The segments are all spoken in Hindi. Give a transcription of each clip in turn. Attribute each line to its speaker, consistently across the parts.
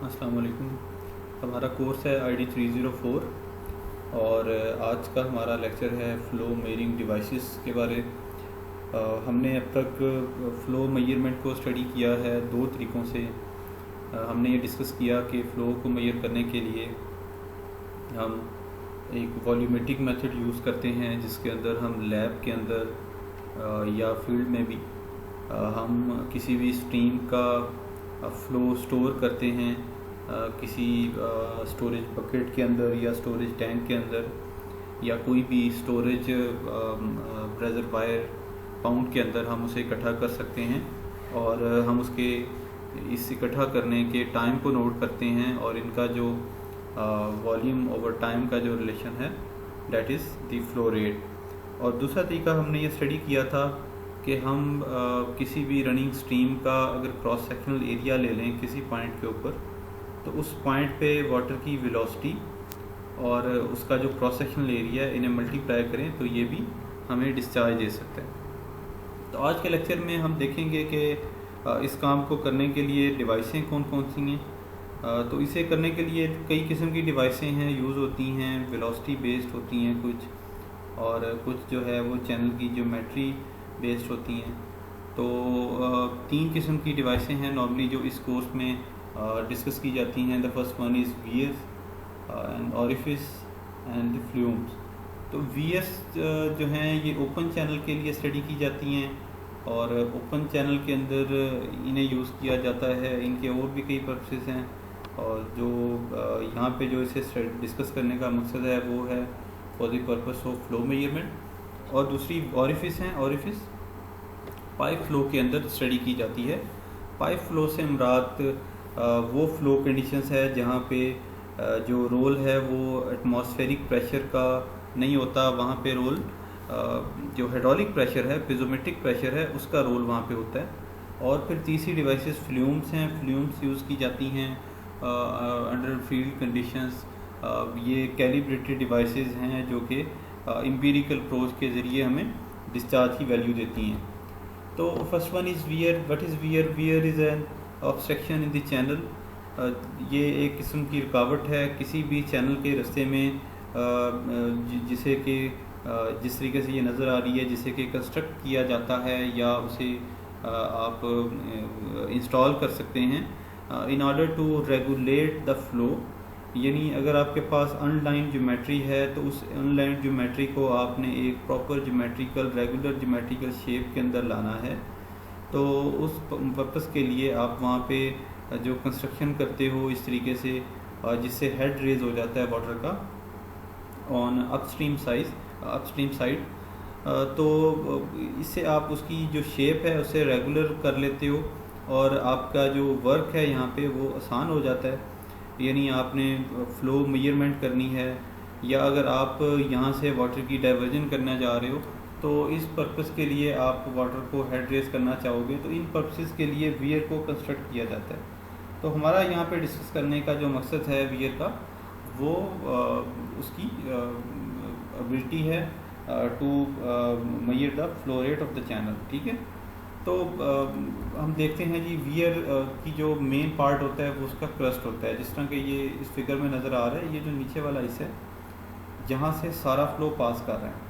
Speaker 1: अस्सलाम वालेकुम। हमारा कोर्स है ID 304 और आज का हमारा लेक्चर है फ़्लो मेजरिंग डिवाइसेस के बारे। हमने अब तक फ़्लो मेजरमेंट को स्टडी किया है दो तरीक़ों से। हमने ये डिस्कस किया कि फ़्लो को मेजर करने के लिए हम एक वॉल्यूमेट्रिक मेथड यूज़ करते हैं, जिसके अंदर हम लैब के अंदर या फील्ड में भी हम किसी भी स्ट्रीम का फ़्लो स्टोर करते हैं किसी स्टोरेज बकेट के अंदर या स्टोरेज टैंक के अंदर, या कोई भी स्टोरेज रेजरवायर पाउंड के अंदर हम उसे इकट्ठा कर सकते हैं। और हम उसके इस इकट्ठा करने के टाइम को नोट करते हैं और इनका जो वॉल्यूम ओवर टाइम का जो रिलेशन है that is the flow rate. और दूसरा तरीका हमने ये स्टडी किया था कि हम किसी भी रनिंग स्ट्रीम का अगर क्रॉस सेक्शनल एरिया ले लें किसी पॉइंट के ऊपर, तो उस पॉइंट पे वाटर की वेलोसिटी और उसका जो क्रॉस सेक्शनल एरिया है इन्हें मल्टीप्लाई करें तो ये भी हमें डिस्चार्ज दे सकते हैं। तो आज के लेक्चर में हम देखेंगे कि इस काम को करने के लिए डिवाइसें कौन कौन सी हैं। तो इसे करने के लिए कई किस्म की डिवाइसें हैं यूज़ होती हैं, वेलोसिटी बेस्ड होती हैं कुछ, और कुछ जो है वो चैनल की ज्योमेट्री बेस्ड होती हैं। तो तीन किस्म की डिवाइसें हैं नॉर्मली जो इस कोर्स में डिस्कस की जाती हैं। The first one is VS and orifice and flumes. तो VS जो हैं ये ओपन चैनल के लिए स्टडी की जाती हैं, और ओपन चैनल के अंदर इन्हें यूज़ किया जाता है। इनके और भी कई पर्पसेस हैं, और जो यहाँ पे जो इसे डिस्कस करने का मकसद है वो है for the purpose of flow measurement. और दूसरी ऑरिफिस हैं। ऑरिफिस पाइप फ्लो के अंदर स्टडी की जाती है। पाइप फ्लो से मुराद वो फ्लो कंडीशंस है जहाँ पे जो रोल है वो एटमॉस्फेरिक प्रेशर का नहीं होता, वहाँ पे रोल जो हाइड्रोलिक प्रेशर है, पिज़ोमेट्रिक प्रेशर है, उसका रोल वहाँ पे होता है। और फिर तीसरी डिवाइसेस फ्लूम्स हैं। फ्लूम्स यूज़ की जाती हैं अंडर फील्ड कंडीशंस। ये कैलिब्रेटेड डिवाइसेस हैं जो कि एम्पिरिकल अप्रोच के ज़रिए हमें डिस्चार्ज की वैल्यू देती हैं। तो first one is wear. What is wear? Wear is an obstruction in the channel. ये एक किस्म की रुकावट है किसी भी चैनल के रास्ते में, जिसे कि जिस तरीके से ये नज़र आ रही है, जिसे कि कंस्ट्रक्ट किया जाता है या उसे आप इंस्टॉल कर सकते हैं in order to regulate the flow. यानी अगर आपके पास अनलाइन ज्योमेट्री है तो उस अनलाइन ज्योमेट्री को आपने एक proper geometrical regular geometrical shape के अंदर लाना है। तो उस पर्पस के लिए आप वहाँ पे जो कंस्ट्रक्शन करते हो इस तरीके से जिससे हेड रेज हो जाता है वाटर का ऑन अपस्ट्रीम साइड, तो इससे आप उसकी जो शेप है उसे रेगुलर कर लेते हो और आपका जो वर्क है यहाँ पे वो आसान हो जाता है। यानी आपने फ़्लो मेजरमेंट करनी है, या अगर आप यहाँ से वाटर की डाइवर्जन करना चाह रहे हो तो इस पर्पस के लिए आप वाटर को हेड रेस करना चाहोगे, तो इन पर्पसेस के लिए वियर को कंस्ट्रक्ट किया जाता है। तो हमारा यहाँ पे डिस्कस करने का जो मकसद है वियर का, वो उसकी एबिलिटी है to measure the flow rate of the channel. ठीक है, तो हम देखते हैं जी वियर की जो मेन पार्ट होता है वो उसका क्रस्ट होता है। जिस तरह के ये इस फिगर में नज़र आ रहा है, ये जो नीचे वाला हिस्सा है जहाँ से सारा फ्लो पास कर रहा है,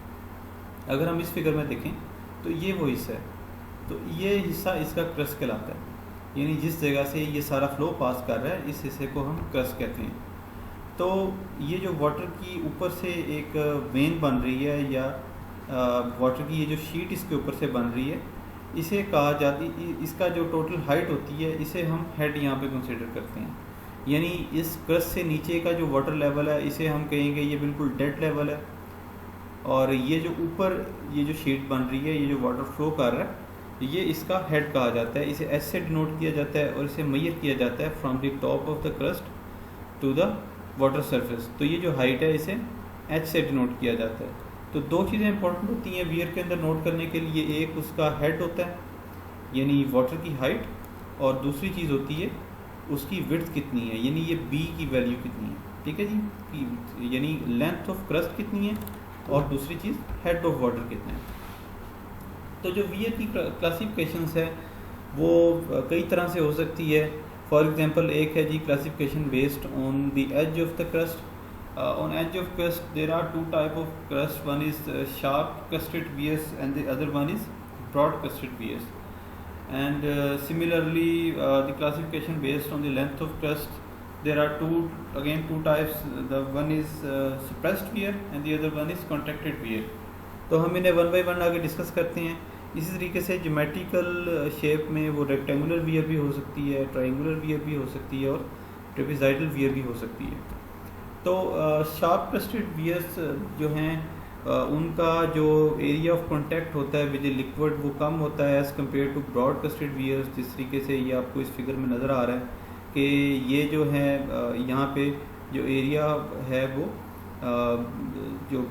Speaker 1: अगर हम इस फिगर में देखें तो ये वो हिस्सा है। तो ये हिस्सा इसका क्रस्ट कहलाता है, यानी जिस जगह से ये सारा फ्लो पास कर रहा है इस हिस्से को हम क्रस्ट कहते हैं। तो ये जो वाटर की ऊपर से एक वेन बन रही है, या वाटर की ये जो शीट इसके ऊपर से बन रही है, इसे कहा जाती, इसका जो टोटल हाइट होती है इसे हम हेड यहाँ पे कंसिडर करते हैं। यानी इस क्रस्ट से नीचे का जो वाटर लेवल है इसे हम कहेंगे ये बिल्कुल डेड लेवल है, और ये जो ऊपर ये जो शीट बन रही है, ये जो वाटर फ्लो कर रहा है, ये इसका हेड कहा जाता है। इसे एच से डिनोट किया जाता है और इसे मेजर किया जाता है from the top of the crest to the water surface. तो ये जो हाइट है इसे एच से डिनोट किया जाता है। तो दो चीज़ें इंपॉर्टेंट होती हैं वियर के अंदर नोट करने के लिए, एक उसका हेड होता है यानी वाटर की हाइट, और दूसरी चीज़ होती है उसकी विड्थ कितनी है, यानी ये बी की वैल्यू कितनी है। ठीक है जी, यानी लेंथ ऑफ क्रस्ट कितनी है, और दूसरी चीज़ हेड ऑफ वाटर कितना है। तो जो वियर की क्लासिफिकेशंस है वो कई तरह से हो सकती है। फॉर एग्जांपल एक है जी classification based on the edge of the crest. On edge of crust there are two type of crust. One is sharp crusted vias and the other one is broad crusted vias. And similarly the classification based on the length of crust, there are two types. The one is suppressed wear and the other one is contracted wear. तो हम इन्हें वन बाई वन आगे डिस्कस करते हैं. इसी तरीके से ज्योमेट्रिकल शेप में वो रेक्टेंगुलर वियर भी हो सकती है, ट्रायंगुलर वियर भी हो सकती है और ट्रेपेजॉइडल वियर भी हो सकती है. तो शार्प क्रस्टेड वियर्स जो हैं उनका जो एरिया ऑफ कांटेक्ट होता है विद लिक्विड वो कम होता है as compared to broad crested weirs. जिस तरीके से ये आपको इस फिगर में नज़र आ रहा है कि ये जो है यहाँ पे जो एरिया है वो जो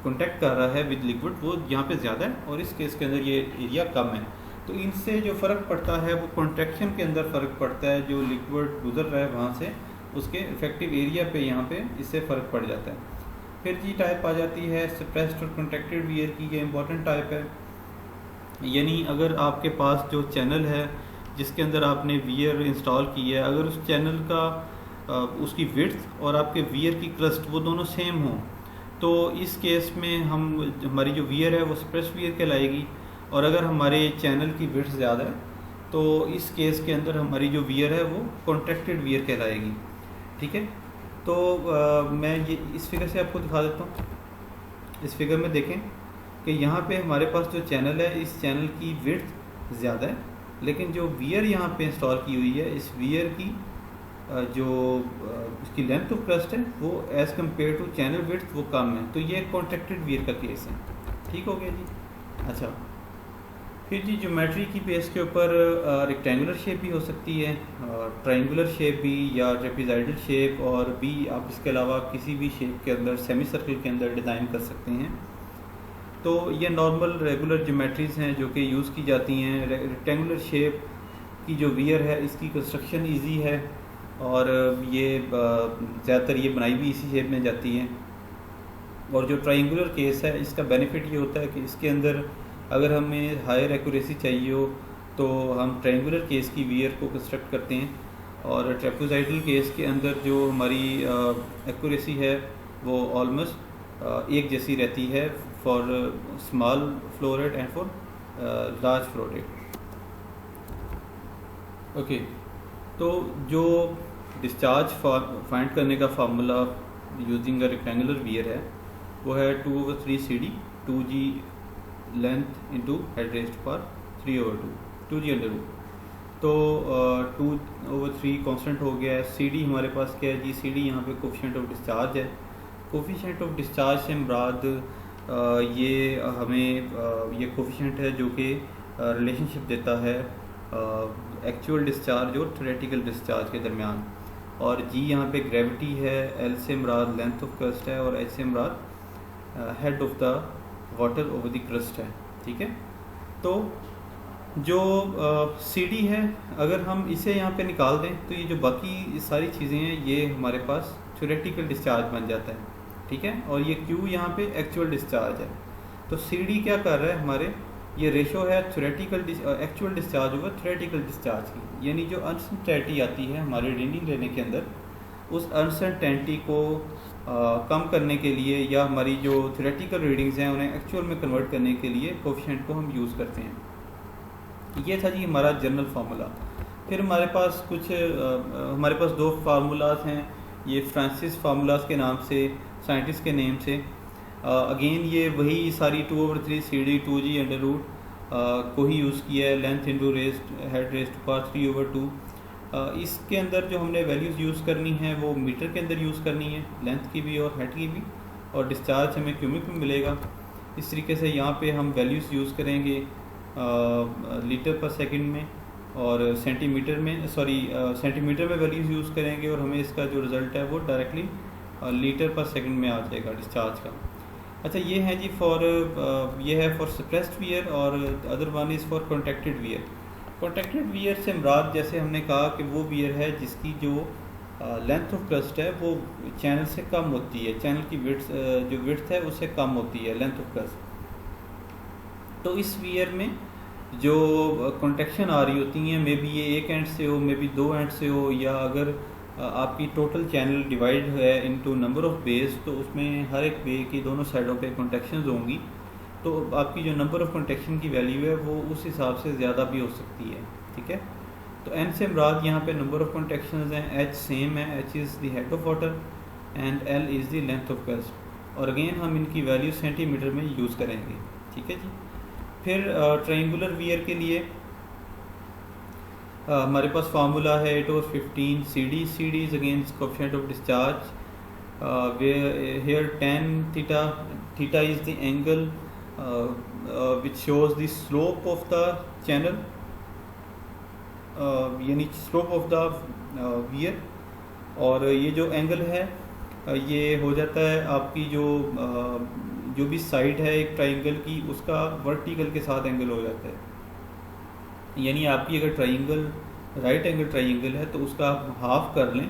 Speaker 1: कांटेक्ट कर रहा है विद लिक्विड वो यहाँ पे ज़्यादा है और इस केस के अंदर ये एरिया कम है. तो इनसे जो फ़र्क पड़ता है वो कॉन्ट्रैक्शन के अंदर फ़र्क पड़ता है. जो लिक्विड गुजर रहा है वहाँ से उसके इफेक्टिव एरिया पे यहाँ पे इससे फ़र्क पड़ जाता है. फिर जी टाइप आ जाती है सप्रेस्ड और कॉन्ट्रैक्टेड वियर की. ये इंपॉर्टेंट टाइप है. यानी अगर आपके पास जो चैनल है जिसके अंदर आपने वियर इंस्टॉल की है, अगर उस चैनल का उसकी विड्थ और आपके वियर की क्रस्ट वो दोनों सेम हो तो इस केस में हमारी जो वियर है वो सप्रेस्ड वियर कहलाएगी. और अगर हमारे चैनल की विड्थ ज़्यादा है तो इस केस के अंदर हमारी जो वियर है वो कॉन्ट्रैक्टेड वियर कहलाएगी. ठीक है. तो मैं ये इस फिगर से आपको दिखा देता हूँ. इस फिगर में देखें कि यहाँ पे हमारे पास जो चैनल है इस चैनल की विड्थ ज़्यादा है लेकिन जो वियर यहाँ पे इंस्टॉल की हुई है इस वियर की जो इसकी लेंथ ऑफ क्रस्ट है वो as compared to channel width वो कम है. तो ये कॉन्ट्रैक्टेड वियर का केस है. ठीक हो गया जी. अच्छा, फिर जी ज्योमेट्री की बेस के ऊपर रेक्टेंगुलर शेप भी हो सकती है, ट्रायंगुलर शेप भी या ट्रेपेजॉइडल शेप, और भी आप इसके अलावा किसी भी शेप के अंदर सेमी सर्कल के अंदर डिज़ाइन कर सकते हैं. तो ये नॉर्मल रेगुलर ज्योमेट्रीज़ हैं जो कि यूज़ की जाती हैं. रेक्टेंगुलर शेप की जो वियर है इसकी कंस्ट्रक्शन इजी है और ये ज़्यादातर ये बनाई भी इसी शेप में जाती है. और जो ट्रायंगुलर केस है इसका बेनिफिट ये होता है कि इसके अंदर अगर हमें हायर एक्यूरेसी चाहिए हो तो हम ट्रायंगुलर केस की वियर को कंस्ट्रक्ट करते हैं. और ट्रेपेजॉइडल केस के अंदर जो हमारी एक्यूरेसी है वो ऑलमोस्ट एक जैसी रहती है for small flow rate and for large flow rate. Okay, तो जो डिस्चार्ज फाइंड करने का formula using a rectangular wear है वो है 2/3 CD 2G length into head rest पर 3/2 2G अंडर रूट. तो 2/3 कांस्टेंट हो गया है. CD हमारे पास क्या है जी? CD यहाँ पे कोफिशिएंट ऑफ डिस्चार्ज है. कोफिशिएंट ऑफ डिस्चार्ज से मुराद ये हमें ये कोफिशिएंट है जो कि रिलेशनशिप देता है एक्चुअल डिस्चार्ज और थ्योरेटिकल डिस्चार्ज के दरमियान. और G यहाँ पे ग्रेविटी है, L से मुराद लेंथ ऑफ क्रस्ट है और H से मुराद head of the water over the crest है. ठीक है. तो जो CD है अगर हम इसे यहाँ पे निकाल दें तो ये जो बाकी सारी चीज़ें हैं ये हमारे पास थ्योरेटिकल डिस्चार्ज बन जाता है. ठीक है. और ये Q यहाँ पे एक्चुअल डिस्चार्ज है. तो CD क्या कर रहा है हमारे, ये रेशो है theoretical actual discharge over theoretical discharge की. यानी जो अनसर्टेनिटी आती है हमारे रीडिंग लेने के अंदर उस अनसर्टेनिटी को कम करने के लिए या हमारी जो थ्योरेटिकल रीडिंग्स हैं उन्हें एक्चुअल में कन्वर्ट करने के लिए कोफिशिएंट को हम यूज़ करते हैं. ये था जी हमारा जनरल फार्मूला. फिर हमारे पास दो फार्मूलाज हैं. ये फ्रांसिस फार्मूलाज के नाम से, साइंटिस्ट के नेम से. अगेन ये वही सारी 2/3 CD 2G अंडर रूट को ही यूज़ किया है. लेंथ इंटू हेड रेस्ट पर 3/2. इसके अंदर जो हमने वैल्यूज़ यूज़ करनी है वो मीटर के अंदर यूज़ करनी है, लेंथ की भी और हेड की भी. और डिस्चार्ज हमें क्यूबिक में मिलेगा. इस तरीके से यहाँ पे हम वैल्यूज़ यूज़ करेंगे लीटर पर सेकंड में और सेंटीमीटर में वैल्यूज़ यूज़ करेंगे और हमें इसका जो रिज़ल्ट है वो डायरेक्टली लीटर पर सेकंड में आ जाएगा डिस्चार्ज का. अच्छा, ये है जी ये है फॉर सप्रेस्ड वियर और other one is for contracted wear. Contracted wear से मुराद जैसे हमने कहा कि वो वियर है जिसकी जो लेंथ ऑफ क्रस्ट है वो चैनल से कम होती है, चैनल की विड्थ है उससे कम होती है लेंथ ऑफ क्रस्ट. तो इस वियर में जो कॉन्ट्रैक्शन आ रही होती हैं, मे बी ये एक एंड से हो, मे बी दो एंड से हो, या अगर आपकी टोटल चैनल डिवाइड है इनटू नंबर ऑफ बेज, तो उसमें हर एक बे की दोनों साइडों पे कॉन्ट्रैक्शंस होंगी, तो आपकी जो नंबर ऑफ कॉन्ट्रैक्शन की वैल्यू है वो उस हिसाब से ज़्यादा भी हो सकती है। ठीक है, तो एन से मुराद यहाँ पे नंबर ऑफ कॉन्ट्रैक्शंस हैं, एच सेम है, H is the head of water and L is the length of gust, और अगेन हम इनकी वैल्यू सेंटीमीटर में यूज़ करेंगे। ठीक है जी। फिर ट्रायंगुलर वियर के लिए हमारे पास फार्मूला है 8/15 CD। CD is against coefficient of discharge here tan theta is the angle which shows the slope of the channel, यानी स्लोप ऑफ द वियर, और ये जो एंगल है ये हो जाता है आपकी जो भी साइड है एक ट्राइंगल की, उसका वर्टिकल के साथ एंगल हो जाता है। यानी आपकी अगर ट्राइंगल राइट एंगल ट्राइंगल है तो उसका आप हाफ कर लें,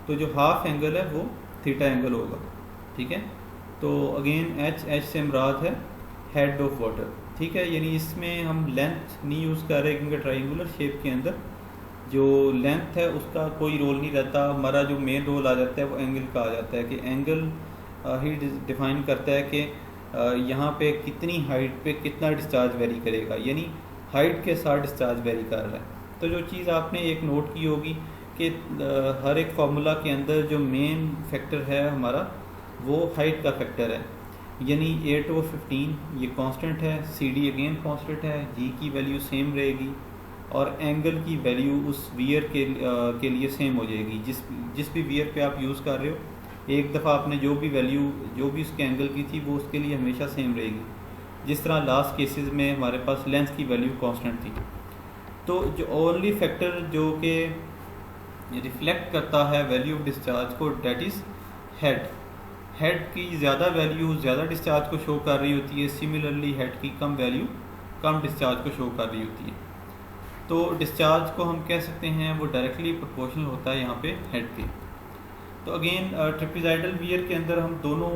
Speaker 1: तो जो हाफ एंगल है वो थीटा एंगल होगा। ठीक है, तो अगेन एच से मुराद है हेड ऑफ वाटर। ठीक है, यानी इसमें हम लेंथ नहीं यूज़ कर रहे, क्योंकि ट्राइंगुलर शेप के अंदर जो लेंथ है उसका कोई रोल नहीं रहता। हमारा जो मेन रोल आ जाता है वो एंगल का आ जाता है, कि एंगल ही डिफाइन करता है कि यहाँ पे कितनी हाइट पे कितना डिस्चार्ज वेरी करेगा, यानी हाइट के साथ डिस्चार्ज वेरी कर रहा है। तो जो चीज़ आपने एक नोट की होगी कि हर एक फार्मूला के अंदर जो मेन फैक्टर है हमारा वो हाइट का फैक्टर है, यानी 8/15 ये कांस्टेंट है, CD अगेन कांस्टेंट है, G की वैल्यू सेम रहेगी, और एंगल की वैल्यू उस वियर के लिए सेम हो जाएगी। जिस भी वियर पे आप यूज़ कर रहे हो, एक दफ़ा आपने जो भी वैल्यू जो भी उसके एंगल की थी वो उसके लिए हमेशा सेम रहेगी। जिस तरह लास्ट केसेस में हमारे पास लेंथ की वैल्यू कांस्टेंट थी। तो जो ओनली फैक्टर जो कि रिफ्लेक्ट करता है वैल्यू ऑफ डिस्चार्ज को, डेट इज़ हेड। हेड की ज़्यादा वैल्यू ज़्यादा डिस्चार्ज को शो कर रही होती है, सिमिलरली हेड की कम वैल्यू कम डिस्चार्ज को शो कर रही होती है। तो डिस्चार्ज को हम कह सकते हैं वो डायरेक्टली प्रोपोर्शनल होता है यहाँ पे हेड के। तो अगेन ट्रेपेज़ाइडल वियर के अंदर हम दोनों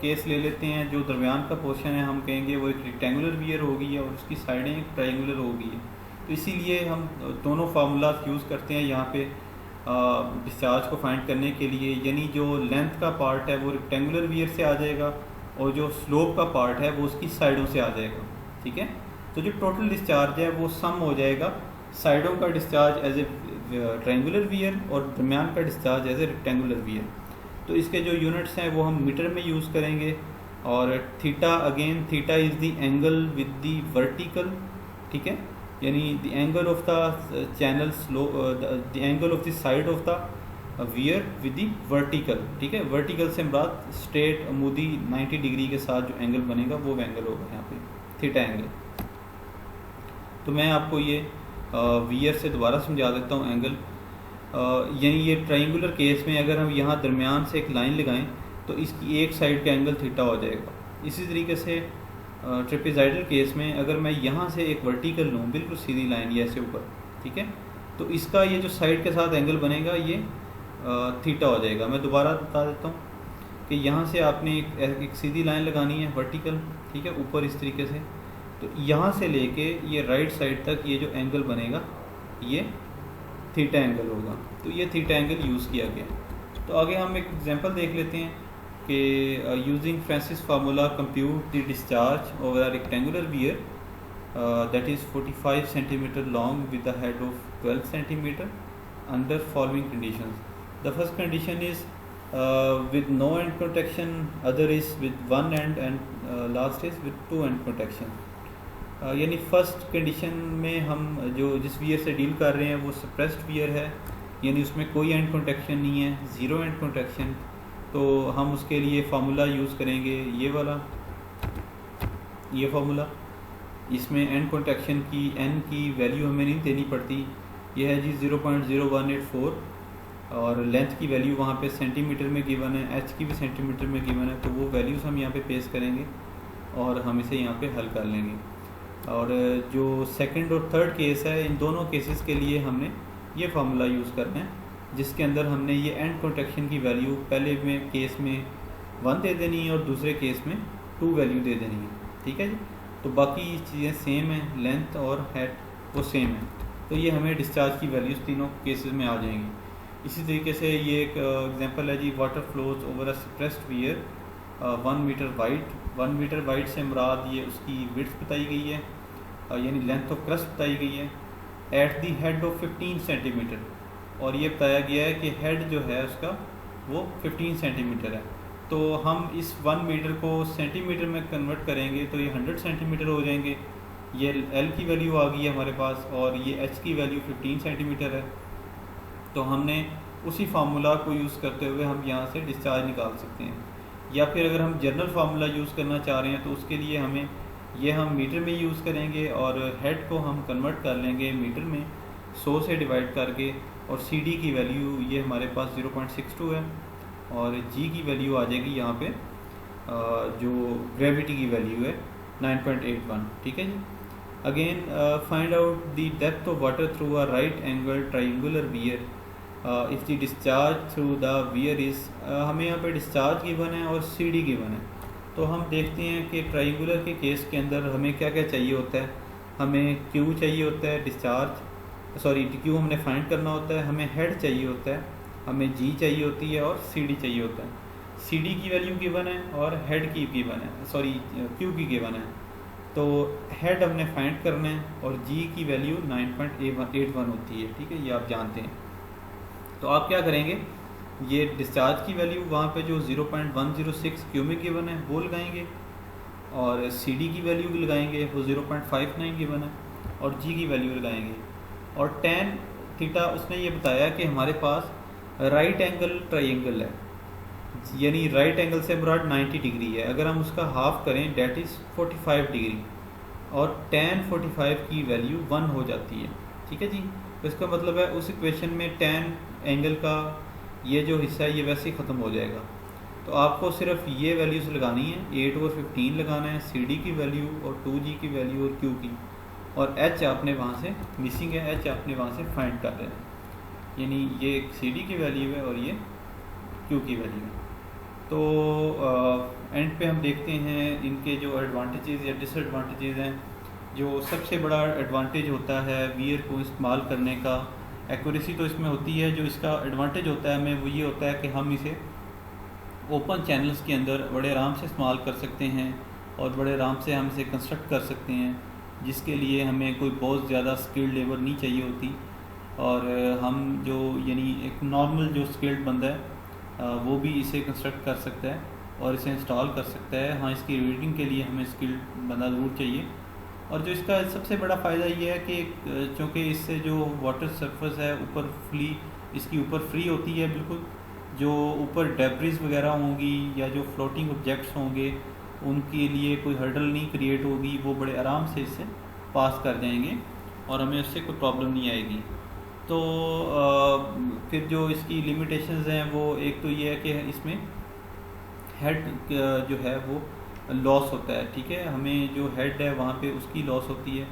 Speaker 1: केस ले लेते हैं। जो दरमियान का पोर्शन है हम कहेंगे वो एक रेक्टेंगुलर वियर होगी और उसकी साइडें ट्रायंगुलर होगी। तो इसीलिए हम दोनों फार्मूला यूज़ करते हैं यहाँ पे डिस्चार्ज को फाइंड करने के लिए, यानी जो लेंथ का पार्ट है वो रेक्टेंगुलर वियर से आ जाएगा और जो स्लोप का पार्ट है वो उसकी साइडों से आ जाएगा। ठीक है, तो जो टोटल डिस्चार्ज है वो सम हो जाएगा साइडों का discharge as a triangular weir और दरमियान का discharge as a rectangular weir. तो इसके जो यूनिट्स हैं वो हम मीटर में यूज़ करेंगे, और theta again theta is the angle with the vertical. ठीक है, यानी the angle of the channel slow the angle of the side of the wear with the vertical. ठीक है, वर्टिकल से मुराद स्ट्रेट अमूदी 90 डिग्री के साथ जो एंगल बनेगा वो एंगल होगा यहाँ पे थीटा एंगल। तो मैं आपको ये वियर से दोबारा समझा देता हूँ एंगल। यानी ये ट्रायंगुलर केस में अगर हम यहाँ दरमियान से एक लाइन लगाएं तो इसकी एक साइड का एंगल थीटा हो जाएगा। इसी तरीके से ट्रेपेज़ाइडल केस में अगर मैं यहाँ से एक वर्टिकल लूँ, बिल्कुल सीधी लाइन ये ऐसे ऊपर, ठीक है, तो इसका ये जो साइड के साथ एंगल बनेगा ये थीटा हो जाएगा। मैं दोबारा बता देता हूँ कि यहाँ से आपने एक सीधी लाइन लगानी है वर्टिकल, ठीक है, ऊपर इस तरीके से। तो यहाँ से लेके ये राइट साइड तक ये जो एंगल बनेगा ये थीटा एंगल होगा। तो ये थीटा एंगल यूज़ किया गया। तो आगे हम एक एग्जांपल देख लेते हैं कि using Francis formula compute the discharge over a rectangular wear that is 45 centimetre long with the head of 12 centimetre under following conditions. The first condition is with no end contraction, other is with one end, and last is with two end contraction। यानी फर्स्ट कंडीशन में हम जो जिस वियर से डील कर रहे हैं वो सप्रेस्ड वियर है, यानी उसमें कोई एंड कॉन्ट्रैक्शन नहीं है, ज़ीरो एंड कॉन्ट्रैक्शन। तो हम उसके लिए फार्मूला यूज़ करेंगे ये वाला, ये फार्मूला। इसमें एंड कॉन्ट्रैक्शन की एन की वैल्यू हमें नहीं देनी पड़ती, ये है जी 0.0184, और लेंथ की वैल्यू वहाँ पे सेंटीमीटर में गिवन है, एच की भी सेंटीमीटर में गिवन है। तो वो वैल्यूज़ हम यहाँ पे पेश करेंगे और हम इसे यहाँ पे हल कर लेंगे। और जो सेकंड और थर्ड केस है, इन दोनों केसेस के लिए हमने ये फार्मूला यूज़ करना है, जिसके अंदर हमने ये एंड कॉन्ट्रैक्शन की वैल्यू पहले में केस में 1 दे देनी है और दूसरे केस में 2 वैल्यू दे देनी है। ठीक है जी। तो बाकी चीज़ें सेम हैं, लेंथ और हेड वो सेम है, तो ये हमें डिस्चार्ज की वैल्यूज़ तीनों केसेस में आ जाएंगी। इसी तरीके से ये एक एग्जांपल है जी, water flows over a suppressed weir 1 metre wide. 1 metre wide से मुराद ये उसकी विड्थ बताई गई है, यानी लेंथ ऑफ क्रस्ट बताई गई है, at the head of 15 centimetre, और ये बताया गया है कि हेड जो है उसका वो 15 सेंटीमीटर है। तो हम इस 1 मीटर को सेंटीमीटर में कन्वर्ट करेंगे तो ये 100 सेंटीमीटर हो जाएंगे। ये एल की वैल्यू आ गई है हमारे पास, और ये एच की वैल्यू 15 सेंटीमीटर है। तो हमने उसी फार्मूला को यूज़ करते हुए हम यहाँ से डिस्चार्ज निकाल सकते हैं, या फिर अगर हम जनरल फार्मूला यूज़ करना चाह रहे हैं तो उसके लिए हमें ये हम मीटर में यूज़ करेंगे, और हेड को हम कन्वर्ट कर लेंगे मीटर में 100 से डिवाइड करके, और सी डी की वैल्यू ये हमारे पास 0.62 है, और जी की वैल्यू आ जाएगी यहाँ पे जो ग्रेविटी की वैल्यू है 9.81। ठीक है जी। Again find out the depth of water through a right angle triangular weir if the discharge through the weir is, हमें यहाँ पे डिस्चार्ज गिवन है और सी डी गिवन है। तो हम देखते हैं कि ट्राइंगुलर के केस के अंदर हमें क्या क्या चाहिए होता है। हमें क्यू चाहिए होता है डिस्चार्ज, सॉरी क्यू हमने फाइंड करना होता है, हमें हेड चाहिए होता है, हमें जी चाहिए होती है, और सी डी चाहिए होता है। सी डी की वैल्यू गिवन है और हेड की गिवन है, सॉरी क्यू की गिवन है। तो हेड हमने फाइंड करना है, और जी की वैल्यू 9.81 होती है। ठीक है, ये आप जानते हैं। तो आप क्या करेंगे, ये डिस्चार्ज की वैल्यू वहाँ पे जो 0.106 क्यू में गिवन है वो लगाएंगे, और सी डी की वैल्यू लगाएंगे वो 0.59 गिवन है, और जी की वैल्यू लगाएंगे। और tan थीटा उसने ये बताया कि हमारे पास राइट एंगल ट्राइंगल है, यानी राइट एंगल से मुराद 90 डिग्री है। अगर हम उसका हाफ करें डेट इज़ 45 डिग्री, और tan 45 की वैल्यू 1 हो जाती है। ठीक है जी। तो इसका मतलब है उस इक्वेशन में tan एंगल का ये जो हिस्सा है ये वैसे ही ख़त्म हो जाएगा। तो आपको सिर्फ ये वैल्यूज़ लगानी है, 8 और 15 लगाना है, सी डी की वैल्यू और 2G की वैल्यू और Q की, और H आपने वहाँ से मिसिंग है, H आपने वहाँ से फाइंड कर देना है, यानी ये सी डी की वैल्यू है और ये Q की वैल्यू है। तो एंड पे हम देखते हैं इनके जो एडवांटेजेस या डिसएडवांटेजेस हैं। जो सबसे बड़ा एडवांटेज होता है वियर को इस्तेमाल करने का, एक्यूरेसी तो इसमें होती है। जो इसका एडवांटेज होता है हमें वो ये होता है कि हम इसे ओपन चैनल्स के अंदर बड़े आराम से इस्तेमाल कर सकते हैं, और बड़े आराम से हम इसे कंस्ट्रक्ट कर सकते हैं, जिसके लिए हमें कोई बहुत ज़्यादा स्किल्ड लेबर नहीं चाहिए होती। और हम जो यानी एक नॉर्मल जो स्किल्ड बंदा है वो भी इसे कंस्ट्रक्ट कर सकता है और इसे इंस्टॉल कर सकता है। हाँ, इसकी रीडिंग के लिए हमें स्किल्ड बंदा ज़रूर चाहिए। और जो इसका सबसे बड़ा फ़ायदा ये है कि चूँकि इससे जो वाटर सरफेस है ऊपर इसकी ऊपर फ्री होती है बिल्कुल। जो ऊपर डेब्रिस वगैरह होंगी या जो फ्लोटिंग ऑब्जेक्ट्स होंगे उनके लिए कोई हर्डल नहीं क्रिएट होगी, वो बड़े आराम से इससे पास कर जाएंगे और हमें उससे कोई प्रॉब्लम नहीं आएगी। तो फिर जो इसकी लिमिटेशंस हैं वो एक तो ये है कि इसमें हेड जो है वो लॉस होता है। ठीक है, हमें जो हेड है वहाँ पे उसकी लॉस होती है।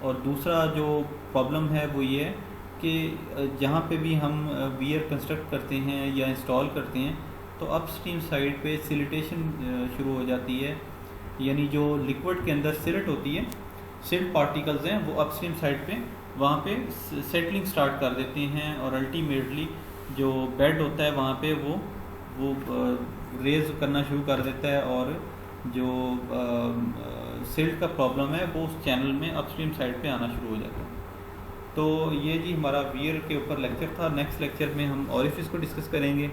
Speaker 1: और दूसरा जो प्रॉब्लम है वो ये है कि जहाँ पे भी हम वियर कंस्ट्रक्ट करते हैं या इंस्टॉल करते हैं तो अपस्ट्रीम साइड पे सिलिटेशन शुरू हो जाती है, यानी जो लिक्विड के अंदर सिल्ट होती है, सिल्ट पार्टिकल्स हैं वो अपस्ट्रीम साइड पे वहाँ पे सेटलिंग स्टार्ट कर देते हैं और अल्टीमेटली जो बेड होता है वहाँ पे वो रेज करना शुरू कर देता है और जो सिल्ट का प्रॉब्लम है वो उस चैनल में अपस्ट्रीम साइड पे आना शुरू हो जाता है। तो ये जी हमारा वियर के ऊपर लेक्चर था। नेक्स्ट लेक्चर में हम ऑरिफिस को डिस्कस करेंगे।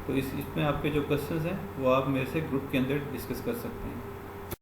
Speaker 1: तो इसमें आपके जो क्वेश्चंस हैं वो आप मेरे से ग्रुप के अंदर डिस्कस कर सकते हैं।